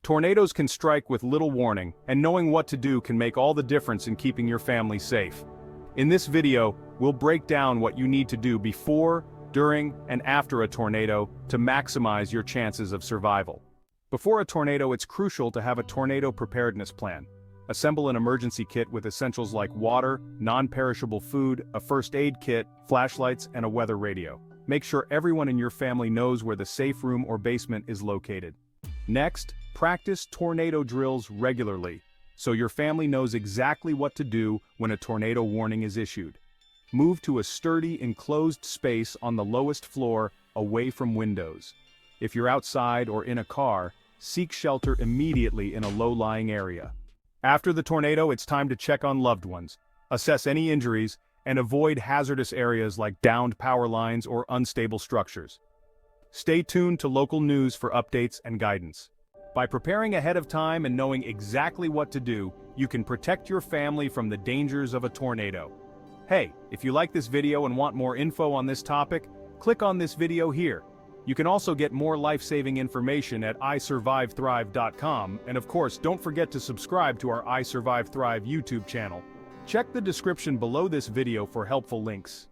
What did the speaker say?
Tornadoes can strike with little warning, and knowing what to do can make all the difference in keeping your family safe. In this video, we'll break down what you need to do before, during, and after a tornado to maximize your chances of survival. Before a tornado, it's crucial to have a tornado preparedness plan. Assemble an emergency kit with essentials like water, non-perishable food, a first aid kit, flashlights, and a weather radio. Make sure everyone in your family knows where the safe room or basement is located. Next, practice tornado drills regularly, so your family knows exactly what to do when a tornado warning is issued. Move to a sturdy, enclosed space on the lowest floor, away from windows. If you're outside or in a car, seek shelter immediately in a low-lying area. After the tornado, it's time to check on loved ones, assess any injuries, and avoid hazardous areas like downed power lines or unstable structures. Stay tuned to local news for updates and guidance. By preparing ahead of time and knowing exactly what to do, you can protect your family from the dangers of a tornado. Hey, if you like this video and want more info on this topic, click on this video here. You can also get more life-saving information at isurvivethrive.com, and of course, don't forget to subscribe to our I Survive Thrive YouTube channel. Check the description below this video for helpful links.